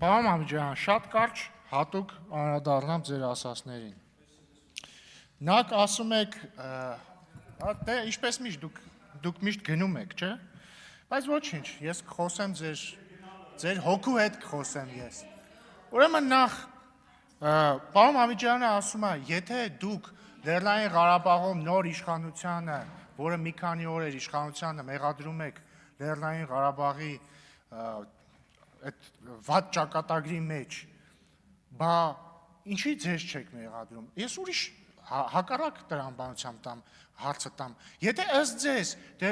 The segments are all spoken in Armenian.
Պարոն Մամիջյան, շատ կարճ հատուկ անդրադառնամ ձեր ասածներին։ Նախ ասում եք, դե ինչպես միշտ դուք միշտ գնում եք, չէ՞։ Բայց ոչինչ, ես կխոսեմ ձեր հոգու հետ կխոսեմ ես։ Ուրեմն նախ պարոն Մամիջյանը ասում է, եթե դուք Լեռնային Ղարաբաղում նոր իշխանությանը, որը մի քանի օր էր իշխանությանը մեղադրում եք Լեռնային Ղարաբաղի այդ վատ ճակատագրի մեջ, բա ինչի ձեզ չեք մեղադրում։ Ես ուրիշ հակառակ տրամաբանությամբ տամ հարցը տամ։ Եթե ըստ ձեզ դե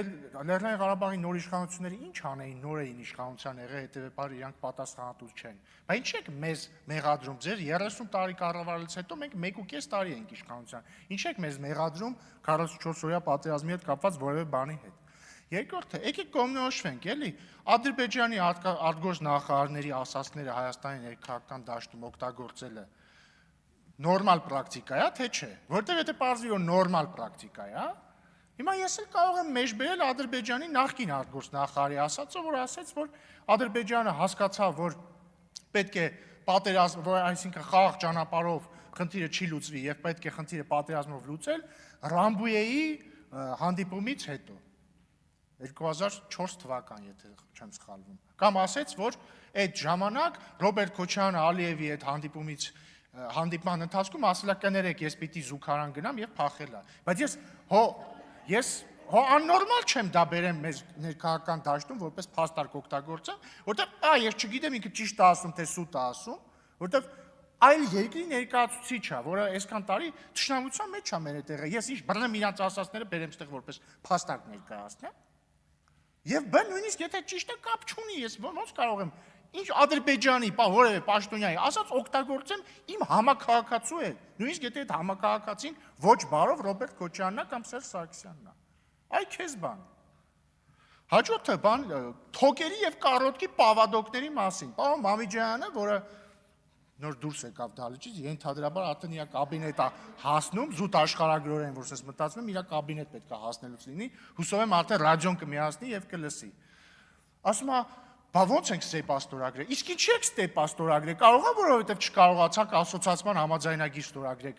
Լեռնային Ղարաբաղի նոր իշխանությունները ինչ անեին, նոր էին իշխանության եղել, հետևաբար իրանք պատասխանատու չեն։ Բա ինչ եք մեզ մեղադրում, ձեր 30 տարի կառավարելուց հետո մենք 1.5 տարի ենք իշխանության։ Ինչ եք մեզ մեղադրում 44-օրյա պատերազմի հետ կապված որևէ բանի հետ։ Երկրորդը, եկեք կողմնորոշվենք, էլի, Ադրբեջանի արտգործ նախարարների ասածները Հայաստանի ներքաղաքական դաշտում օգտագործելը նորմալ պրակտիկա է, թե չէ, որտեղ եթե պարզվի, որ նորմալ պրակտիկա է, հիմա ես էլ կարող եմ մեջբերել Ադրբեջանի նախկին արտգործ նախարարի ասածը, որ ասաց, որ Ադրբեջանը հասկացավ, որ պետք է պատերազմ, որ այսինքն խաղաղ ճանապարհով խնդիրը չի լուծվի եւ պետք է խնդիրը պատերազմով լուծել Ռամբույեի հանդիպումից հետո 2004 թվական, եթե չեմ սխալվում, կամ ասեց, որ այդ ժամանակ Ռոբերտ Քոչարյանը Ալիևի այդ հանդիպման ընթացքում ասել է կներեք, ես պիտի զուգարան գնամ եւ փախելա, բայց ես աննորմալ չեմ դա բերեմ մեր ներքաղաքական դաշտում որպես փաստարկ օգտագործեմ, որտեղ ես չգիտեմ ինքը ճիշտ է ասում թե սուտ է ասում, որտեղ այլ երկրի ներկայացուցիչ է, որը այսքան տարի թշնամության մեջ է մեր այդտեղը, ես ինչ բռնեմ իրանց ասածները բերեմ ստեղ որպես փաստարկ ներկայացնեմ։ Եվ նույնիսկ եթե ճիշտ է կապ չունի, ես ոնց կարող եմ ինչ Ադրբեջանի, որևէ պաշտոնյայի ասած օգտագործեմ իմ համակարգացու է, նույնիսկ եթե այդ համակարգացին ոչ բարով Ռոբերտ Քոչարյանն է կամ Սերժ Սարգսյանն է։ Այ քեզ բան։ Հաջորդը թոկերի եւ կարոտկի պավադոկների մասին։ Պարոն Մամիջյանը, որը նոր դուրս եկավ դահլիճից, ենթադրաբար արդեն իր կաբինետ է հասնում, զուտ աշխարհագրորեն, որ ասես մտածում եմ, իր կաբինետ պետք է հասնելուց լինի, հուսով եմ արդեն ռադիոն կմիացնի եւ կլսի։ Ասում է, բա ո՞նց ենք ստեպ ստորագրել։ Իսկ ինչի եք ստեպ ստորագրել։ Կարող է, որովհետեւ չկարողացաք ասոցիացիան համաձայնագիր ստորագրել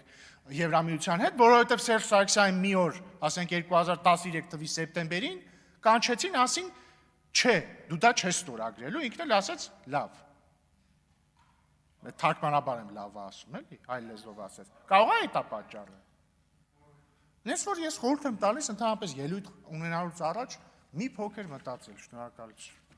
Եվրամիության հետ, որովհետեւ Սերժ Սարգսյանին մի օր, ասենք 2013 թվականի սեպտեմբերին, կանչեցին, ասին, չէ, դու դա չես ստորագրելու, ինքն էլ ասեց, լավ։ Թարգմանաբար եմ լավ ասում, էլի, այլ լեզվով ասես։ Կարող է դա պատճառը։ Նես որ ես խորհուրդ եմ տալիս ընդհանրապես ելույթ ունենալուց առաջ մի փոքր մտածել, շնորհակալություն։